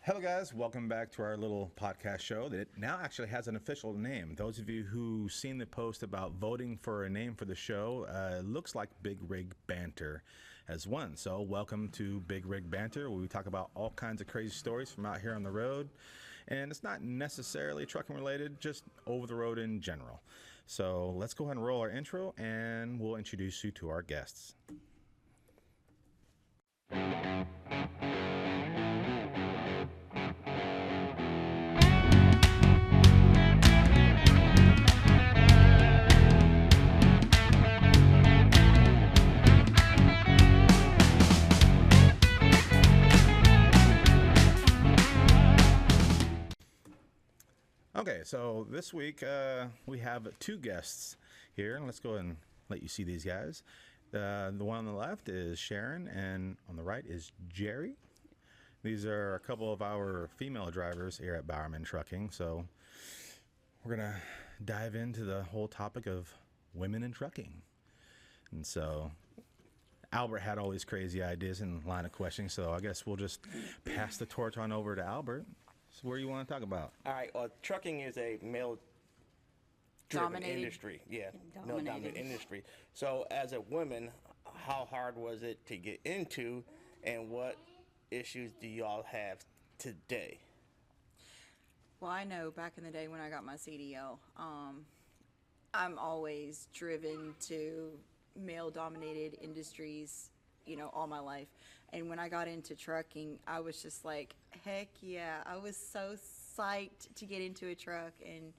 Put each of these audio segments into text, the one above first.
Hello, guys. Welcome back to our little podcast show that now actually has an official name. Those of you who seen the post about voting for a name for the show, looks like Big Rig Banter has won. So welcome to Big Rig Banter, where we talk about all kinds of crazy stories from out here on the road. And it's not necessarily trucking related, just over the road in general. So let's go ahead and roll our intro, and we'll introduce you to our guests. Okay, so this week we have two guests here. Let's go ahead and let you see these guys. The one on the left is Sharon, and on the right is Jerri. These are a couple of our female drivers here at Bowerman Trucking. So we're going to dive into the whole topic of women in trucking. And so Albert had all these crazy ideas and line of questioning, so I guess we'll just pass the torch on over to Albert. So where do you want to talk about? All right. Well, trucking is a male-driven industry. Yeah, male-dominated industry. So, as a woman, how hard was it to get into, and what issues do y'all have today? Well, I know back in the day when I got my CDL, I'm always driven to male-dominated industries, all my life. And when I got into trucking, I was just like, heck yeah. I was so psyched to get into a truck and,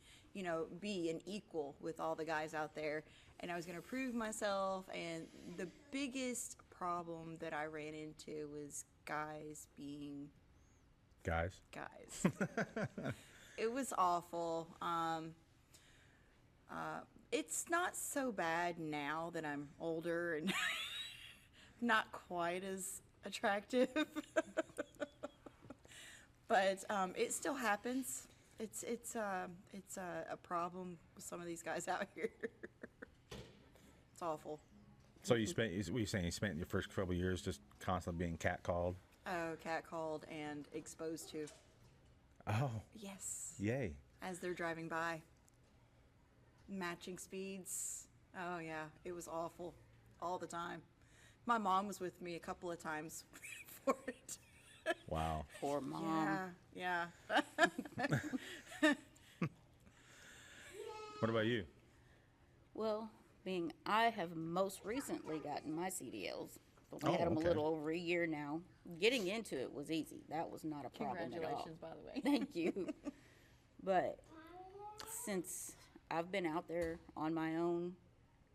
be an equal with all the guys out there. And I was going to prove myself. And the biggest problem that I ran into was guys being Guys. It was awful. It's not so bad now that I'm older and not quite as attractive. But it still happens. It's a problem with some of these guys out here. It's awful. So what are you saying? You spent your first couple of years just constantly being catcalled? Oh, catcalled and exposed to. Oh. Yes. Yay. As they're driving by. Matching speeds. Oh, yeah. It was awful. All the time. My mom was with me a couple of times for it. Wow. Poor mom. Yeah. What about you? Well, I have most recently gotten my CDLs. But we had them okay. a little over a year now. Getting into it was easy. That was not a problem at all. Congratulations, by the way. Thank you. But since I've been out there on my own,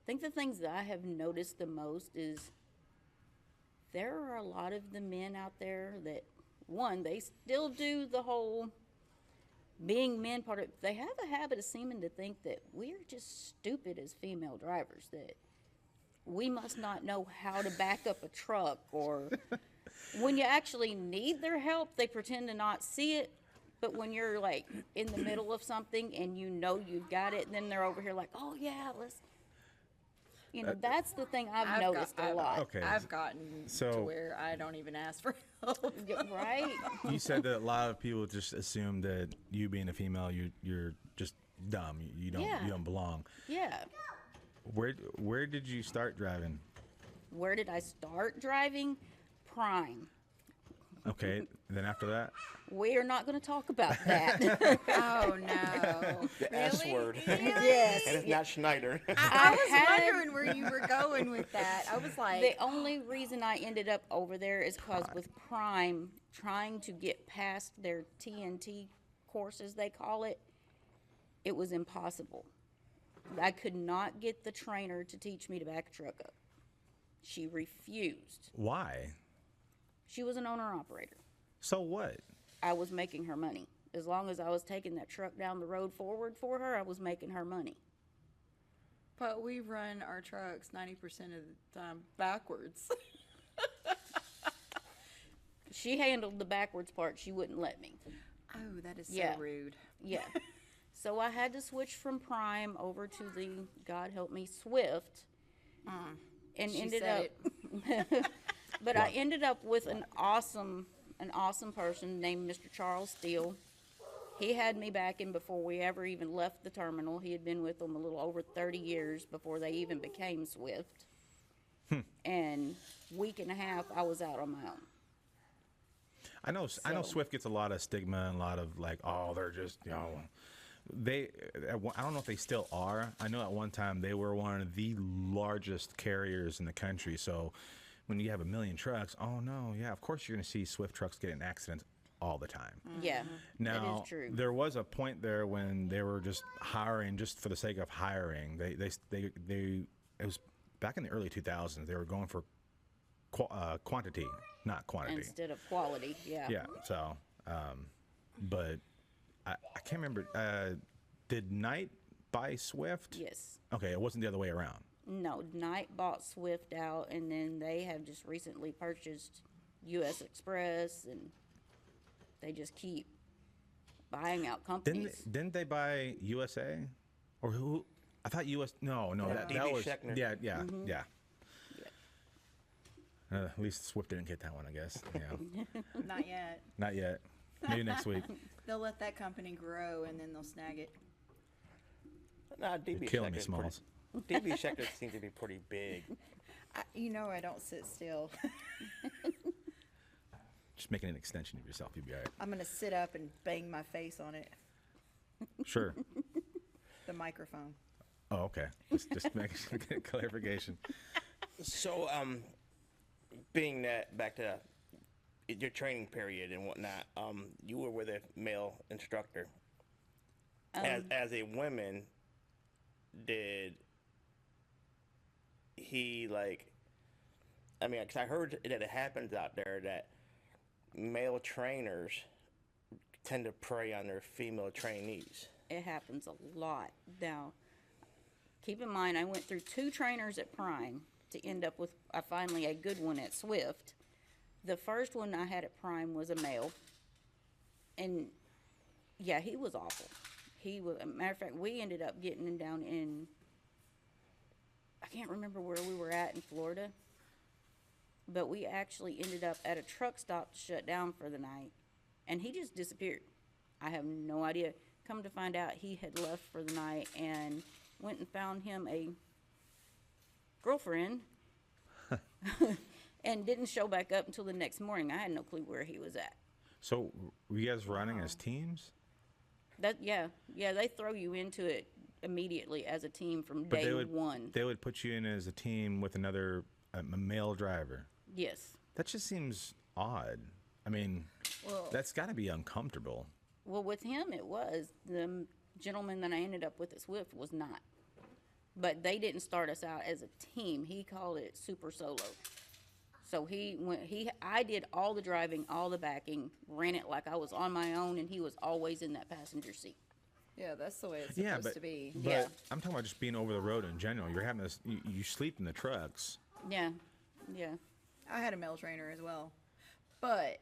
I think the things that I have noticed the most is there are a lot of the men out there that, one, they still do the whole being men part of it. They have a habit of seeming to think that we're just stupid as female drivers, that we must not know how to back up a truck, or when you actually need their help, they pretend to not see it. But when you're like in the middle of something and you've got it, then they're over here like, oh yeah, let's. That's the thing I've noticed a lot. Okay. I've gotten to where I don't even ask for help. Right? You said that a lot of people just assume that you being a female, you're just dumb. You don't belong. Yeah. Where did you start driving? Where did I start driving? Prime. Okay. Then after that? We are not going to talk about that. Oh, no. The S word. Yes. And it's not Schneider. I was wondering where you were going with that. I was like... The only reason I ended up over there is because with Prime, trying to get past their TNT courses, they call it, it was impossible. I could not get the trainer to teach me to back a truck up. She refused. Why? She was an owner-operator. So what? I was making her money. As long as I was taking that truck down the road forward for her, I was making her money. But we run our trucks 90% of the time backwards. She handled the backwards part. She wouldn't let me. Oh, that is so rude. Yeah. So I had to switch from Prime over to the, God help me, Swift. And She ended said up... But I ended up with an awesome an awesome person named Mr. Charles Steele. He had me back in before we ever even left the terminal. He had been with them a little over 30 years before they even became Swift. And week and a half, I was out on my own. I know Swift gets a lot of stigma and a lot of like, oh, they're just, you know, I don't know if they still are. I know at one time they were one of the largest carriers in the country. So when you have 1 million trucks, oh no, yeah, of course you're going to see Swift trucks get in accidents all the time. Yeah, Now, that is true. there was a point there when they were just hiring just for the sake of hiring. It was back in the early 2000s. They were going for quantity, not quantity. Instead of quality, yeah. Yeah. So, but I can't remember. Did Knight buy Swift? Yes. Okay, it wasn't the other way around. No, Knight bought Swift out, and then they have just recently purchased U.S. Express, and they just keep buying out companies. Didn't they buy USA, or who? I thought US. No, that was Schechner. yeah. Yeah. At least Swift didn't get that one, I guess. Yeah. Not yet. Not yet. Maybe next week. They'll let that company grow and then they'll snag it. Nah, You're killing me, Smalls. DB Schechter seems to be pretty big. I don't sit still. Just making an extension of yourself. You'll be all right. I'm going to sit up and bang my face on it, Sure. the microphone. Oh, okay. Just making clarification. So, being that back to your training period and whatnot, you were with a male instructor. As a woman, did he because I heard that it happens out there that male trainers tend to prey on their female trainees. It happens a lot. Now, keep in mind, I went through 2 trainers at Prime to end up with finally a good one at Swift. The first one I had at Prime was a male, and yeah, he was awful. He was, a matter of fact, we ended up getting him down in, I can't remember where we were at in Florida, but we actually ended up at a truck stop to shut down for the night, and he just disappeared. I have no idea. Come to find out, he had left for the night and went and found him a girlfriend and didn't show back up until the next morning. I had no clue where he was at. So, were you guys running as teams? Yeah, they throw you into it immediately as a team from day one. They would put you in as a team with another a male driver. Yes. That just seems odd. I mean, that's got to be uncomfortable. Well, with him, it was. The gentleman that I ended up with at Swift was not. But they didn't start us out as a team. He called it super solo. So I did all the driving, all the backing, ran it like I was on my own, and he was always in that passenger seat. Yeah, that's the way it's supposed to be. But Yeah. I'm talking about just being over the road in general. You're having this. You sleep in the trucks. Yeah. I had a male trainer as well, but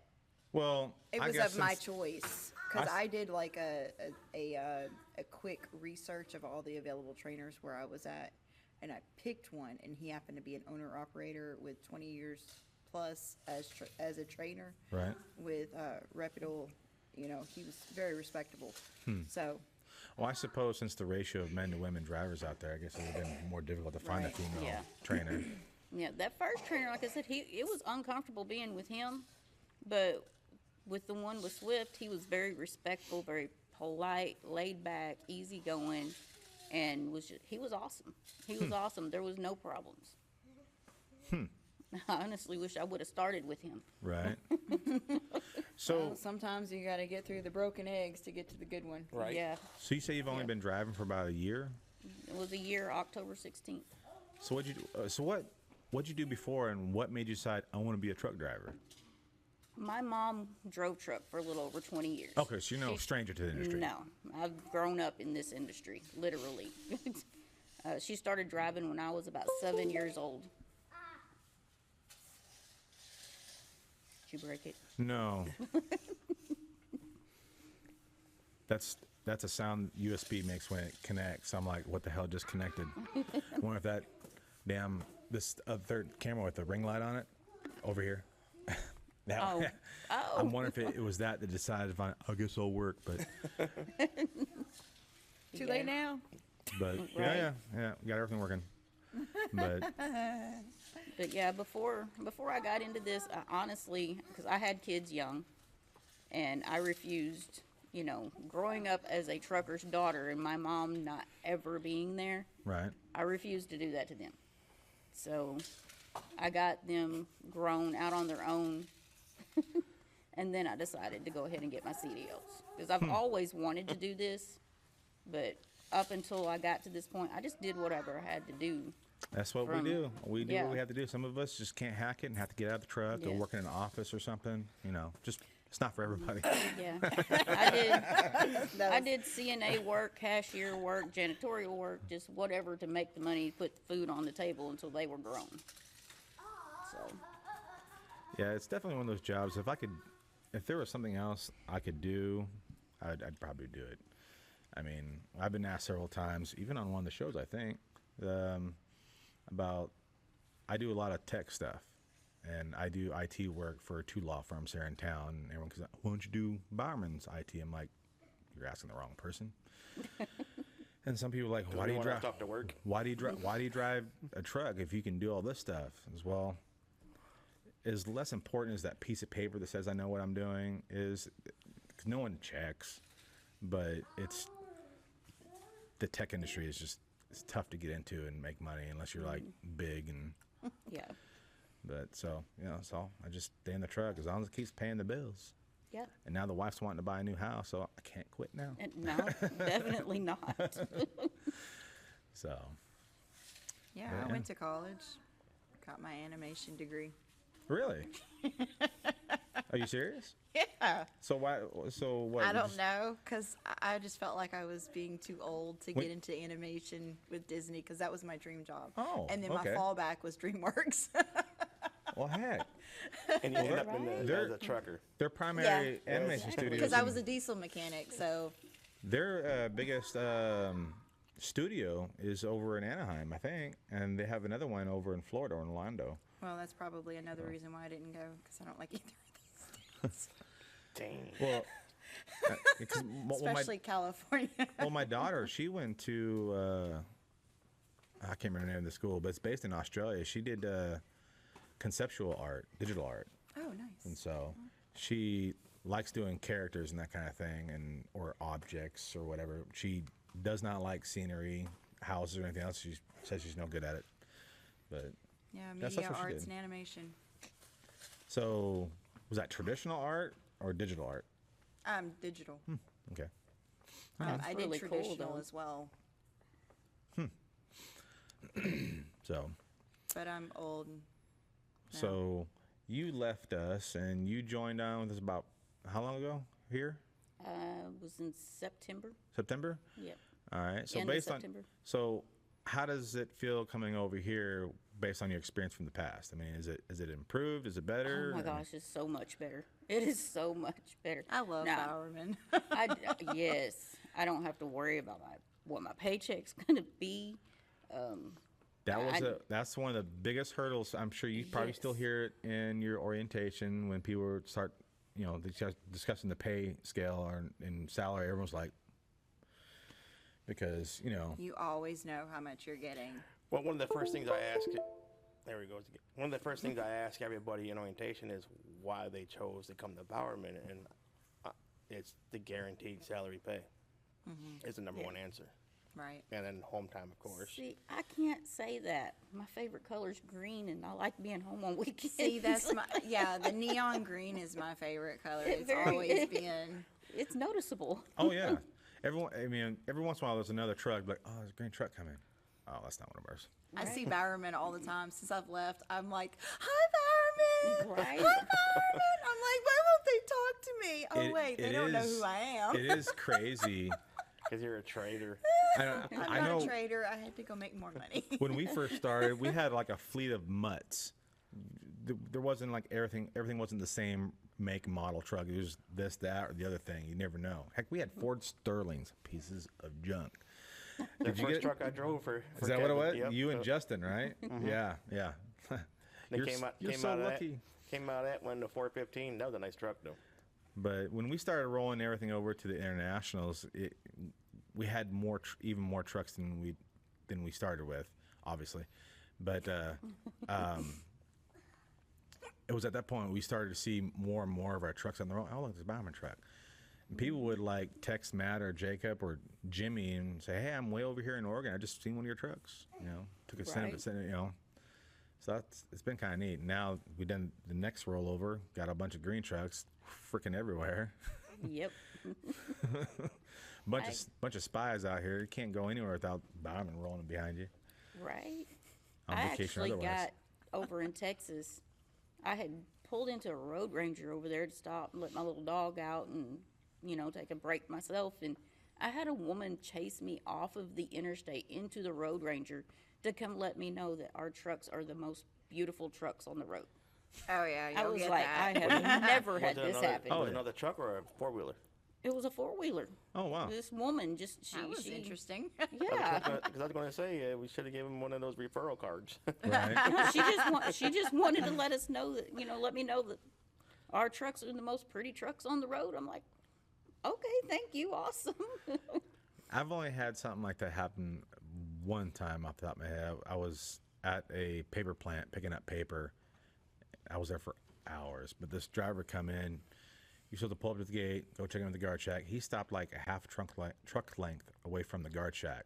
Well, it I was guess of my since- choice because I did like a quick research of all the available trainers where I was at, and I picked one, and he happened to be an owner operator with 20 years plus as a trainer, Right. with reputable. He was very respectable. So Well, I suppose since the ratio of men to women drivers out there, I guess it would have been more difficult to find a Right. female Yeah. trainer. Yeah, that first trainer, like I said, it was uncomfortable being with him, but with the one with Swift, he was very respectful, very polite, laid back, easygoing, and he was awesome. He was awesome. There was no problems. I honestly wish I would have started with him. Right. So, sometimes you got to get through the broken eggs to get to the good one. Right. Yeah, so you say you've only been driving for about a year. it was a year, October 16th. So what'd you do? What'd you do before, and what made you decide I want to be a truck driver? My mom drove truck for a little over 20 years. Okay, so you're no stranger to the industry. No, I've grown up in this industry, literally. She started driving when I was about 7 years old. Did you break it? No. That's a sound USB makes when it connects. I'm like, what the hell just connected? I wonder if that third camera with the ring light on it over here. Now, Oh. I'm wondering if it was that decided, fine, I guess I'll work, but Too late now. But Right. yeah, we got everything working. But But yeah, before I got into this, I honestly, because I had kids young, and I refused, growing up as a trucker's daughter and my mom not ever being there, right, I refused to do that to them. So I got them grown out on their own, and then I decided to go ahead and get my CDLs. Because I've always wanted to do this, but up until I got to this point, I just did whatever I had to do. that's what we do. We do Yeah. what we have to do. Some of us just can't hack it and have to get out of the truck or Yeah. work in an office or something. Just it's not for everybody. Yeah, I did CNA work, cashier work, janitorial work, just whatever to make the money, put the food on the table until they were grown. So Yeah, it's definitely one of those jobs. If there was something else I could do, I'd probably do it. I mean, I've been asked several times, even on one of the shows, I think, about I do a lot of tech stuff, and I do IT work for 2 law firms here in town. And everyone goes, "Why don't you do Bowerman's IT?" I'm like, "You're asking the wrong person." And some people are like, "Why do you drive? Talk to work? Why do you drive a truck if you can do all this stuff?" As well, as less important as that piece of paper that says I know what I'm doing is, because no one checks, but the tech industry is just, it's tough to get into and make money unless you're like big and. yeah, But so so I just stay in the truck as long as it keeps paying the bills. yeah, And now the wife's wanting to buy a new house, so I can't quit now. and no, definitely not. So Yeah, Yeah. I went to college, got my animation degree. really, are you serious? Yeah. So why? So what? I you don't just- know, because I just felt like I was being too old to Wait. get into animation with Disney, because that was my dream job. Oh, and then okay. my fallback was DreamWorks. Well, heck, And you end up They're- as a trucker. their primary Yeah. animation studio. Because I was a diesel mechanic, so Their biggest studio is over in Anaheim, I think, and they have another one over in Florida or in Orlando. well, that's probably another reason why I didn't go, because I don't like either of these, Dang. Well, because especially California. my daughter, she went to I can't remember the name of the school, but it's based in Australia. She did conceptual art, digital art, Oh, and nice. so she likes doing characters and that kind of thing, and or objects or whatever. She does not like scenery, houses, or anything else. She says she's no good at it. But Yeah, That's media what she arts did. and animation. so, was that traditional art or digital art? Digital. Okay. I That's did really cool, traditional though. as well, So, but I'm old. And no. so you left us and you joined on with us about how long ago? Here, Was in September. September. Yep. All right. So End of based on September. how does it feel coming over here based on your experience from the past? I mean, is it improved? Is it better? Oh my gosh, it's so much better. It is so much better. I love Now, Bowerman. yes, I don't have to worry about what my paycheck's gonna be. That's one of the biggest hurdles. I'm sure you probably still Yes. hear it in your orientation when people start, they start discussing the pay scale or in salary. Everyone's like, because You always know how much you're getting. Well, one of the first things I ask, there he goes again. One of the first things I ask everybody in orientation is why they chose to come to Bowerman, and it's the guaranteed salary pay. Is the number one answer, Right. and then home time, of course. See, I can't say that. My favorite color's green, and I like being home on weekends. See, that's the neon green is my favorite color. It It's very- always been. It's noticeable. oh yeah, every once in a while there's another truck like, oh, there's a green truck coming. Oh, that's not one of ours. I see Bowerman all the time since I've left. I'm like, hi, Bowerman. Right. Hi, Bowerman. I'm like, why won't they talk to me? Oh, It- wait, they it don't know is- who I am. It is crazy. Because you're a trader. I'm I not know a trader. I had to go make more money. when we first started, we had like a fleet of mutts. There wasn't like everything wasn't the same make model truck. It was this, that, or the other thing. You never know. Heck, we had Ford Sterlings, pieces of junk. The Did you first get it? truck I drove for Is that what it Kevin. was? Yep. You and So Justin, right? Yeah, yeah. They You're came out- you're came so out of that. lucky. Came out of that when the 415. That was a nice truck, though. But when we started rolling everything over to the internationals, we had even more trucks than we started with, obviously. But it was at that point we started to see more and more of our trucks on the road. Oh, look, there's a Bauman truck. And people would like text Matt or Jacob or Jimmy and say, "Hey, I'm way over here in Oregon. I just seen one of your trucks." Took a snippet, So it's been kind of neat. Now we done the next rollover, got a bunch of green trucks, freaking everywhere. Yep. bunch of spies out here. You can't go anywhere without Bauman rolling behind you. Right. On I vacation actually otherwise. got over in Texas. I had pulled into a road ranger over there to stop and let my little dog out and, take a break myself. And I had a woman chase me off of the interstate into the road ranger to come let me know that our trucks are the most beautiful trucks on the road. Oh yeah, I you'll was get like, that. I have never had this happen. Was it another truck or a 4-wheeler? It was a 4-wheeler. Oh wow. This woman That was interesting. Yeah. Because I was going to say we should have given him one of those referral cards. Right. she just wanted to let us know that, let me know that our trucks are the most pretty trucks on the road. I'm like, okay, thank you, awesome. I've only had something like that happen one time off the top of my head. I was at a paper plant picking up paper. I was there for hours, but this driver come in. You supposed to pull up to the gate, go check in with the guard shack. He stopped like a half truck length away from the guard shack.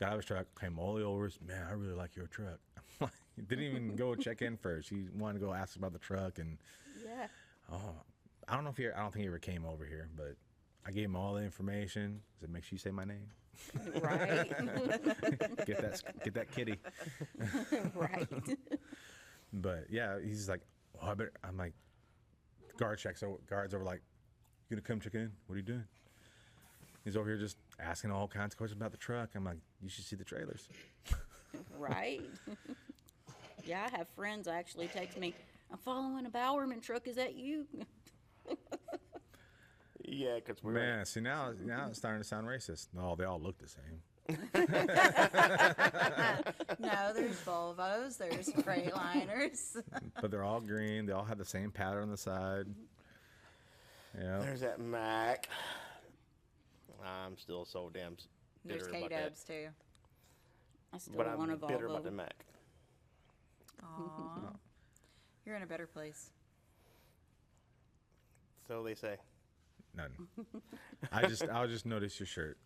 Got out of his truck, came all the way over. Man, I really like your truck. He didn't even go check in first. He wanted to go ask about the truck, and Yeah. I don't think he ever came over here, but I gave him all the information. Said, make sure you say my name. Right. Get that kitty. Right. But yeah, he's like, oh, I'm like, guards over like, you gonna come check in? What are you doing? He's over here just asking all kinds of questions about the truck. I'm like, you should see the trailers. Right. Yeah, I have friends actually text me, I'm following a Bowerman truck. Is that you? Yeah, because we're Man, see now it's starting to sound racist. No, they all look the same. No, there's Volvos, there's Freightliners. But they're all green. They all have the same pattern on the side. Yeah. There's that Mac. I'm still so damn bitter There's about that. K-Dubs too. I still But want a I'm bitter about the Volvo. Mac. Aw. You're in a better place. So they say. None. I'll just notice your shirt.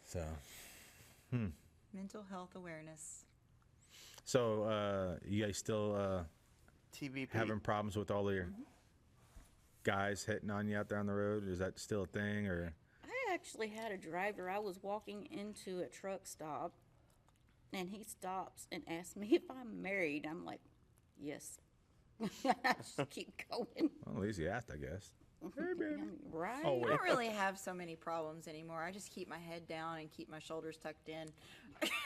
So. Mental health awareness. So you guys still TVP. having problems with all your guys hitting on you out there on the road? Is that still a thing, or? I actually had a driver. I was walking into a truck stop, and he stops and asks me if I'm married. I'm like, yes. I just keep going. Well, at least you asked, I guess. Right? Oh, I wait. don't really have so many problems anymore. I just keep my head down and keep my shoulders tucked in.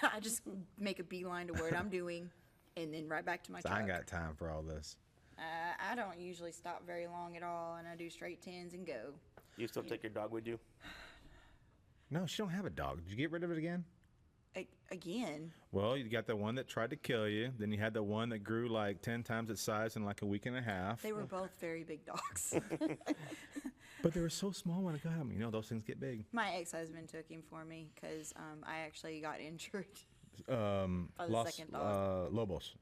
I just make a beeline to what I'm doing and then right back to my So truck. I ain't got time for all this. I don't usually stop very long at all, and I do straight tens and go. You still take your dog with you? No, she don't have a dog. Did you get rid of it again? Again, Well, you got the one that tried to kill you. Then you had the one that grew like 10 times its size in like a week and a half. they were both very big dogs. But they were so small when I got them. You know, those things get big. My ex-husband took him for me because I actually got injured. By the second dog. Lobos.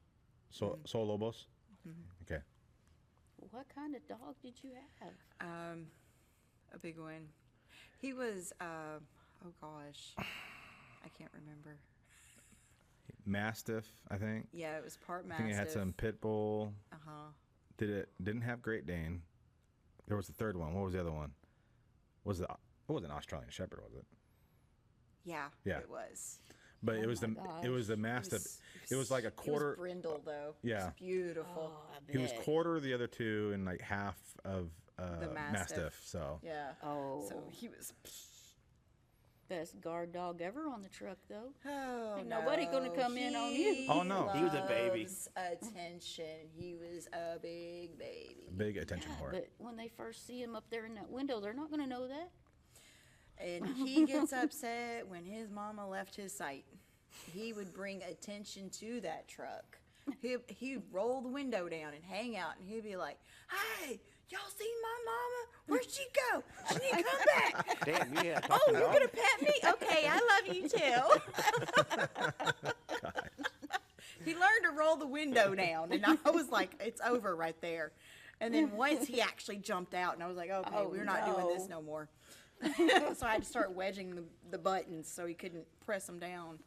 So Lobos? Okay. What kind of dog did you have? A big one. He was, oh gosh, I can't remember. Mastiff, I think. Yeah, it was part I Mastiff. think it had some pit bull. Uh-huh. Didn't have Great Dane. There was the third one. What was the other one? It was an Australian Shepherd, was it? Yeah, Yeah. it was. But Oh it was my the Mastiff. It was like a quarter. He was brindle though. Yeah. It was beautiful. Oh, I He was bet. quarter of the other two and like half of The Mastiff. So Yeah. Oh. So he was. Best guard dog ever on the truck, though. Oh, Ain't nobody gonna come in on you. He Oh, no. He was a baby. loves attention. He was a big baby. big attention whore. But when they first see him up there in that window, they're not going to know that. And he gets upset when his mama left his sight. He would bring attention to that truck. He'd roll the window down and hang out, and he'd be like, "Hey, y'all seen my mama? Where'd she go? She need to come back." Damn, yeah. Oh, you're gonna pet me? Okay, I love you too. He learned to roll the window down, and I was like, "It's over right there." And then once he actually jumped out, and I was like, "Okay, Oh, we're not doing this no more." So I had to start wedging the buttons so he couldn't press them down.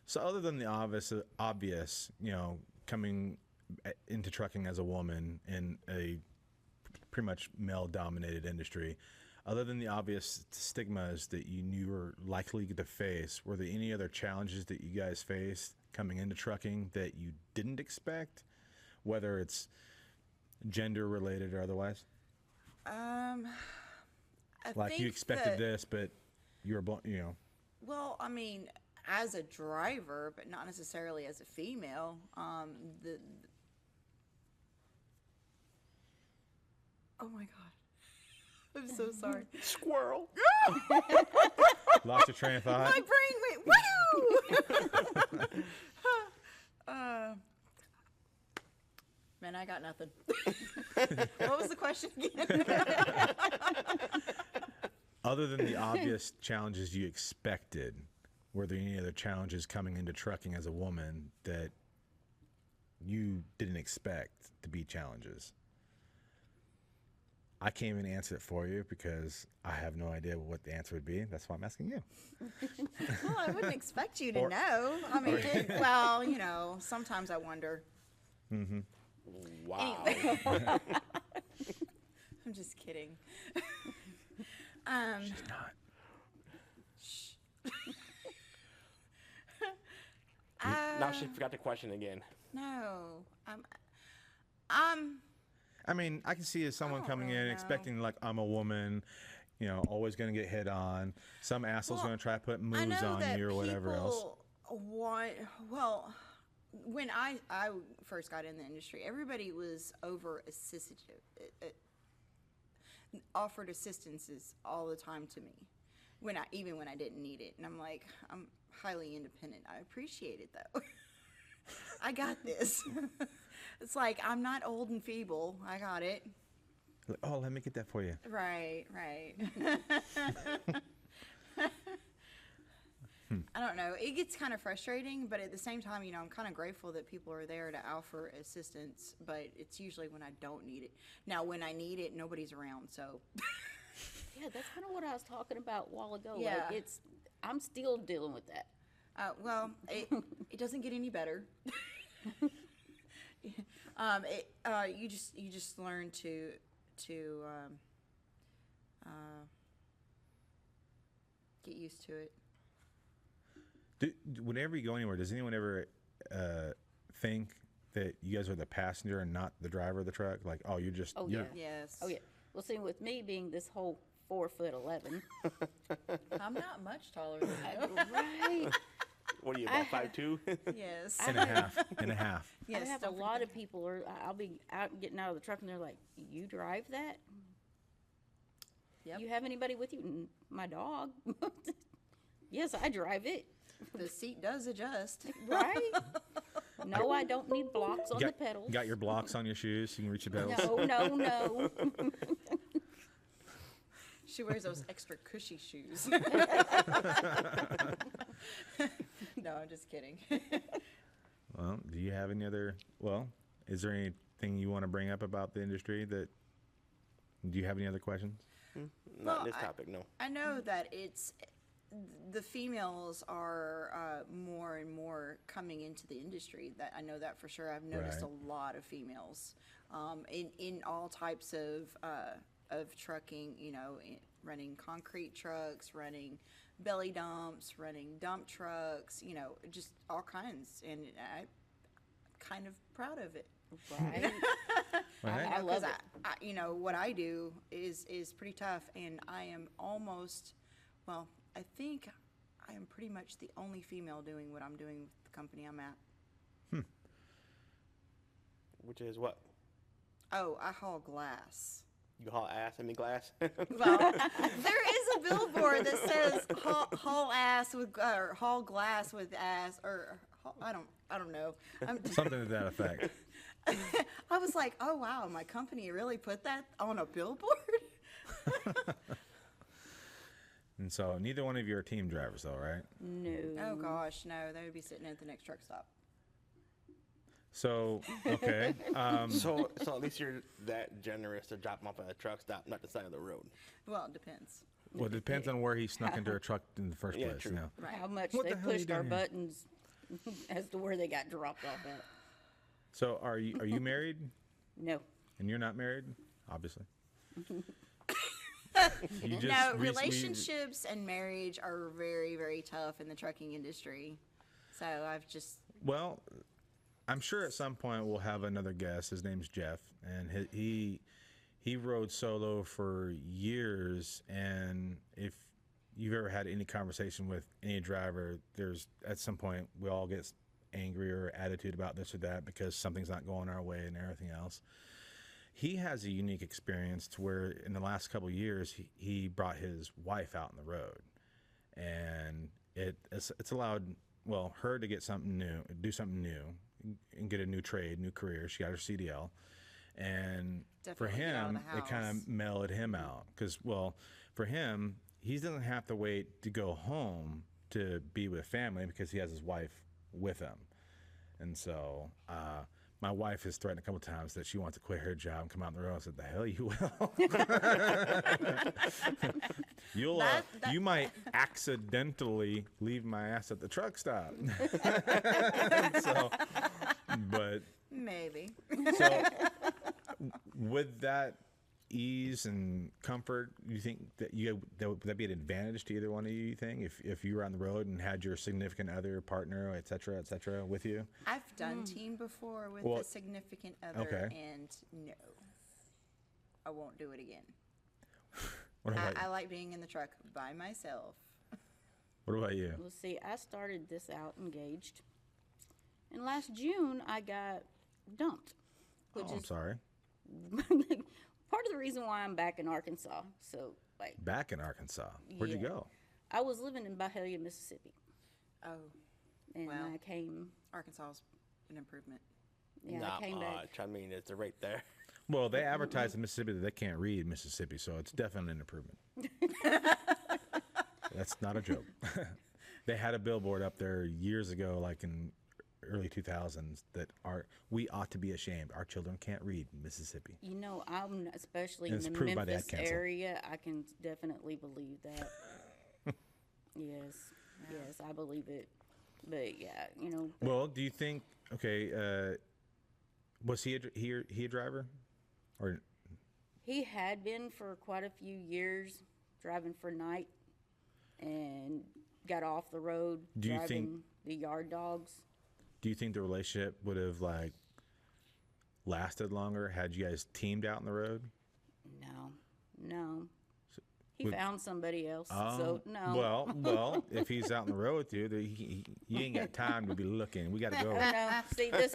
So other than the obvious, coming into trucking as a woman in a pretty much male-dominated industry, other than the obvious stigmas that you knew were likely to face, were there any other challenges that you guys faced coming into trucking that you didn't expect, whether it's gender-related or otherwise? Like you expected this, but you were, Well, I mean, as a driver, but not necessarily as a female. Oh my God, I'm so sorry. Squirrel. Lost your train of thought. My brain went woo. Man, I got nothing. What was the question again? Other than the obvious challenges you expected, were there any other challenges coming into trucking as a woman that you didn't expect to be challenges? I can't even answer it for you because I have no idea what the answer would be. That's why I'm asking you. Well, I wouldn't expect you to know. I mean, well, sometimes I wonder. Mm-hmm. Wow. Anyway. I'm just kidding. She's not. Now she forgot the question again. No. I mean, I can see as someone coming in expecting, like, I'm a woman, always going to get hit on. Some asshole's going to try to put moves on you or whatever else. When I first got in the industry, everybody was offered assistances all the time to me, even when I didn't need it. And I'm like, I'm highly independent. I appreciate it though. I got this. It's like, I'm not old and feeble. I got it. Like, oh, let me get that for you. Right. I don't know. It gets kind of frustrating, but at the same time, I'm kind of grateful that people are there to offer assistance, but it's usually when I don't need it. Now, when I need it, nobody's around, so. Yeah, that's kind of what I was talking about a while ago. Yeah. Like, I'm still dealing with that. Well, it doesn't get any better. You just learn to get used to it. Whenever you go anywhere, does anyone ever think that you guys are the passenger and not the driver of the truck? Like, oh, you're just... Oh, you're, yeah. Yes. Oh, yeah. Well, see, with me being this whole 4'11", I'm not much taller than you. right? What are you, about 5'2"? Yes. and a half. Yes. I have a lot of people, I'll be getting out of the truck, and they're like, "You drive that? Yep. You have anybody with you?" My dog. Yes, I drive it. The seat does adjust. Right? No, I don't need blocks on the pedals. Got your blocks on your shoes so you can reach the pedals? No. She wears those extra cushy shoes. No, I'm just kidding. Well, do you have any other... Well, is there anything you want to bring up about the industry that... Do you have any other questions? Not on this topic, no. I know that the females are more and more coming into the industry. That I know that for sure. I've noticed Right. a lot of females in all types of trucking. Running concrete trucks, running belly dumps, running dump trucks. Just all kinds, and I'm kind of proud of it. Right? Right. I love it. What I do is pretty tough, and I am almost, well, I think I am pretty much the only female doing what I'm doing with the company I'm at. Which is what? Oh, I haul glass. You haul ass, I mean glass? Well, there is a billboard that says haul ass with, or haul glass with ass, or I don't know. Something to that effect. I was like, oh wow, my company really put that on a billboard. And so neither one of you are team drivers, though, right? No. Oh gosh, no, they would be sitting at the next truck stop. So okay. So at least you're that generous to drop them off at a truck stop, not the side of the road. Well, it depends. Well, it depends on where he snuck into a truck in the first Yeah, place. true. You know? Right. How much What they the hell are you pushed our doing here? buttons as to where they got dropped off at. So are you married? No. And you're not married, obviously. You just No, we- relationships and marriage are very, very tough in the trucking industry. So I've just Well, I'm sure at some point we'll have another guest. His name's Jeff, and he rode solo for years. And if you've ever had any conversation with any driver, there's at some point we all get angry or attitude about this or that because something's not going our way and everything else. He has a unique experience to where in the last couple of years he brought his wife out on the road, and it's allowed her to get something new, do something new, and get a new trade, new career. She got her CDL, and for Definitely get out of him the it kind house. of mellowed him out because for him he doesn't have to wait to go home to be with family because he has his wife with him, and so. My wife has threatened a couple times that she wants to quit her job and come out on the road. I said, "The hell you will! You might accidentally leave my ass at the truck stop." So, but maybe. so with that ease and comfort, you think that would that be an advantage to either one of you? You think if you were on the road and had your significant other, partner, et cetera, with you? I've done team before with Well, a significant other, okay. and no, I won't do it again. What about I like being in the truck by myself. what about you? Well, see, I started this out engaged. And last June, I got dumped. Which I'm is sorry. part of the reason why I'm back in Arkansas. So, like, Back in Arkansas. Where'd you Yeah. go? I was living in Byhalia, Mississippi. Oh, And Wow. I came, Arkansas's an improvement. yeah, Not I came back. much. I mean, it's right there. Well, they advertise in Mississippi that they can't read Mississippi, so it's definitely an improvement. That's not a joke. They had a billboard up there years ago, like in early 2000s, that we ought to be ashamed. Our children can't read Mississippi. You know, I'm especially And in it's the proved by the ad Memphis cancel. area. I can definitely believe that. Yes, yes, I believe it. But yeah, you know, Well, do you think? Okay, was he a driver, or he had been for quite a few years driving for night, and got off the road Do you driving think- the yard dogs. do you think the relationship would have like lasted longer had you guys teamed out on the road? No. He would- found somebody else, so no. Well, if he's out on the road with you, you ain't got time to be looking. We got to go. No, see, this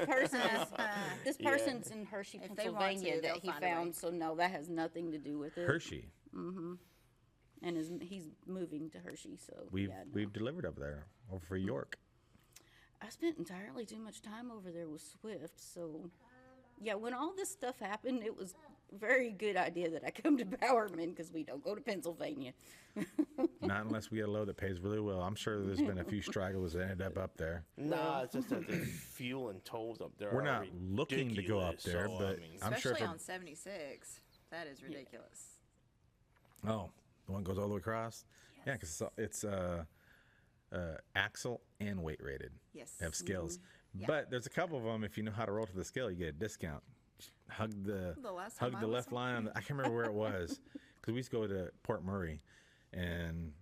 person's in Hershey, If they want Pennsylvania to, that they'll he find a way. found. So no, that has nothing to do with it. Hershey. And he's moving to Hershey, so We've yeah, no. we've delivered over there, over for York. I spent entirely too much time over there with Swift, so yeah. When all this stuff happened, it was a very good idea that I come to Bowerman because we don't go to Pennsylvania. Not unless we get a load that pays really well. I'm sure there's been a few stragglers that ended up there. Nah, it's just that the fuel and tolls up there We're are not looking to go up ridiculous, there, so, but I mean, I'm sure Especially if on 76. That is ridiculous. oh, the one goes all the way across. Yeah, because it's axle and weight rated. Yes. They have scales, Yeah. but there's a couple of them. If you know how to roll to the scale, you get a discount. Hug the last time I was left on- line. I can't remember where it was because we used to go to Port Murray, and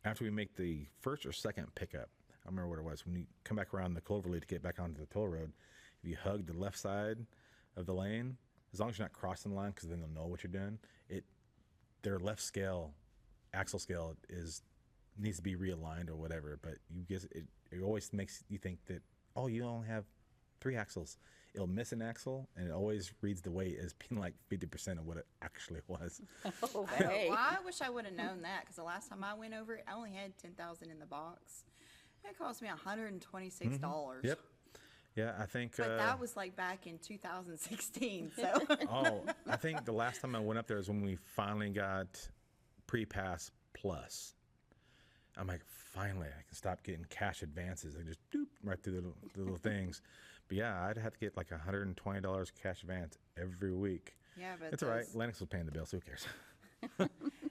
after we make the first or second pickup, I remember what it was. When you come back around the Cloverleaf to get back onto the toll road, if you hug the left side of the lane, as long as you're not crossing the line, because then they'll know what you're doing. Their left scale, axle scale needs to be realigned or whatever. But it always makes you think that you only have 3 axles. It'll miss an axle, and it always reads the weight as being like 50% of what it actually was. Oh, hey. Well, I wish I would have known that because the last time I went over it, I only had 10,000 in the box. It cost me $126. Yep. Yeah, I think. But that was like back in 2016. So. Oh, I think the last time I went up there is when we finally got Pre-Pass Plus. I'm like, finally, I can stop getting cash advances. I just doop right through the little things. But yeah, I'd have to get like $120 cash advance every week. Yeah, but it's all right. Lennox was paying the bill, so who cares?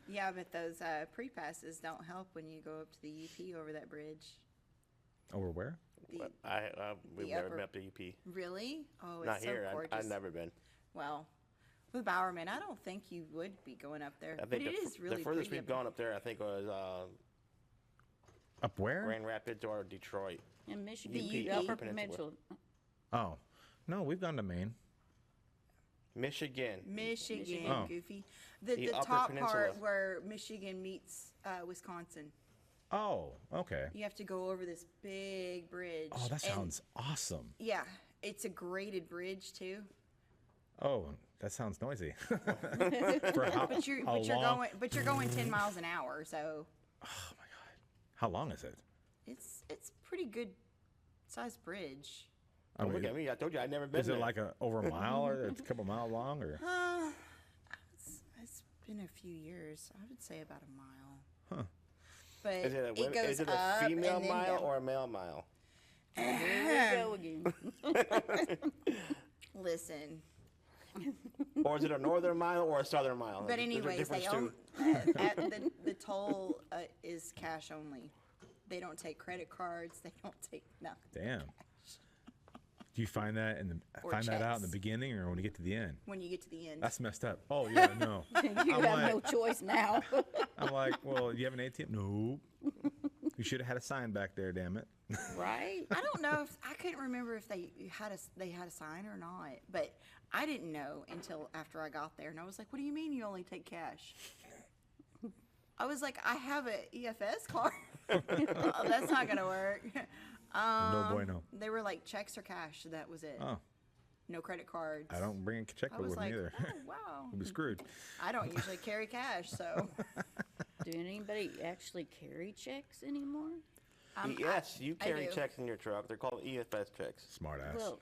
Yeah, but those pre-passes don't help when you go up to the UP over that bridge. Over where? We've never been up to UP. Really? Oh, it's Not so here. gorgeous. I've never been. Well, with Bowerman, I don't think you would be going up there. I think but it is really the furthest pretty we've gone up there, I think, was up where? Grand Rapids or Detroit. In Michigan, The Upper Peninsula. Peninsula. Oh, no, we've gone to Maine. Michigan. Oh. Goofy. The Upper top Peninsula. part where Michigan meets Wisconsin. Oh, okay. You have to go over this big bridge. Oh, that sounds awesome. Yeah, it's a graded bridge too. Oh, that sounds noisy. But you're going 10 miles an hour, so Oh my God, how long is it? it's pretty good sized bridge. I mean, Look at me. I told you I'd never been is there. it like over a mile or it's a couple miles long or? It's been a few years. I would say about a mile. Huh. But Is it a, goes is it up a female and then mile down. or a male mile? Here we go again. Listen. Or is it a northern mile or a southern mile? But There's a anyways, difference they too. own the toll is cash only. They don't take credit cards. They don't take nothing. Damn. Do you find that Or out in the checks. beginning or when you get to the end? When you get to the end. That's messed up. Oh yeah, no. You have no choice now. I'm like, well, you have an ATM? No. You should have had a sign back there. Damn it. Right? I don't know if I couldn't remember if they had a sign or not, but I didn't know until after I got there, and I was like, "What do you mean you only take cash?" I was like, "I have an EFS card." Oh, that's not gonna work. No bueno. They were like checks or cash. So that was it. Oh, No credit cards. I don't bring a I checkbook was with like, me either. "Oh wow." We'll be screwed. I don't usually carry cash, so Do anybody actually carry checks anymore? Yes, you I carry do. checks in your truck. They're called EFS checks. Smart ass. Well,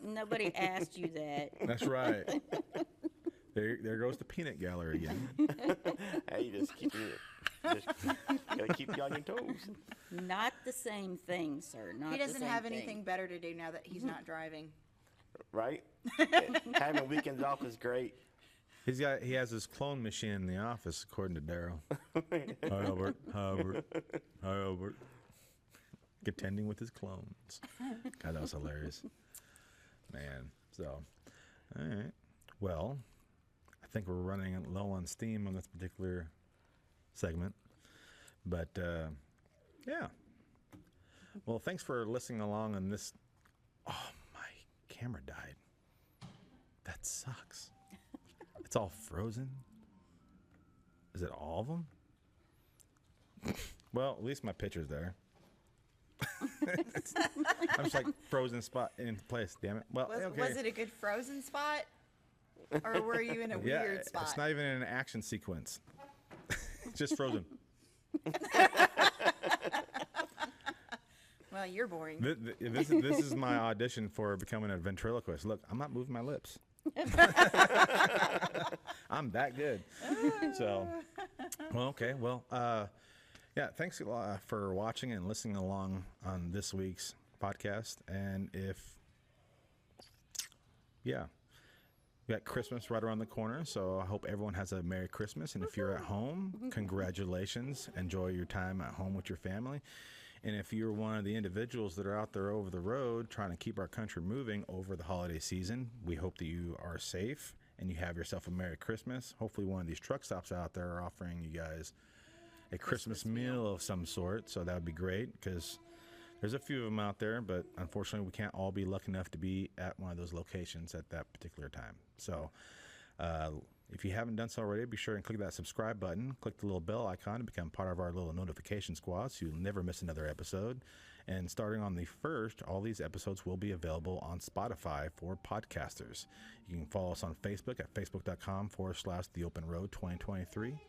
nobody asked you that. That's right. There goes the peanut gallery again. Hey, you just gotta keep you on your toes. Not the same thing, sir. Not he the doesn't same have thing. anything better to do now that he's not driving. Right? Having weekends off is great. He has his clone machine in the office, according to Daryl. Hi Albert. Hi Albert. Hi Albert. Contending with his clones. God, that was hilarious. Man. So, all right. Well, I think we're running low on steam on this particular segment. But, yeah. Well, thanks for listening along on this. Oh, my camera died. That sucks. It's all frozen. Is it all of them? Well, at least my picture's there. I'm just like frozen spot in place. Damn it. Well, okay. Was it a good frozen spot, or were you in a Yeah, weird spot? it's not even in an action sequence. It's just frozen. Well, you're boring. This is my audition for becoming a ventriloquist. Look, I'm not moving my lips. I'm that good. So, well, okay. Well, yeah, thanks a lot for watching and listening along on this week's podcast. And we got Christmas right around the corner, so I hope everyone has a Merry Christmas. And if you're at home, congratulations. Enjoy your time at home with your family. And if you're one of the individuals that are out there over the road trying to keep our country moving over the holiday season, we hope that you are safe and you have yourself a Merry Christmas. Hopefully one of these truck stops out there are offering you guys a Christmas meal of some sort, so that would be great because there's a few of them out there, but unfortunately we can't all be lucky enough to be at one of those locations at that particular time. So if you haven't done so already, be sure and click that subscribe button, click the little bell icon to become part of our little notification squad so you'll never miss another episode. And starting on the 1st, all these episodes will be available on Spotify for podcasters. You can follow us on Facebook at facebook.com/theopenroad2023.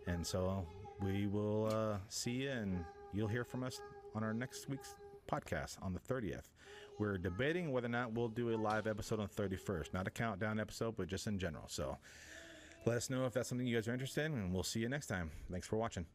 And so we will see you, and you'll hear from us on our next week's podcast on the 30th. We're debating whether or not we'll do a live episode on the 31st. Not a countdown episode, but just in general. So let us know if that's something you guys are interested in, and we'll see you next time. Thanks for watching.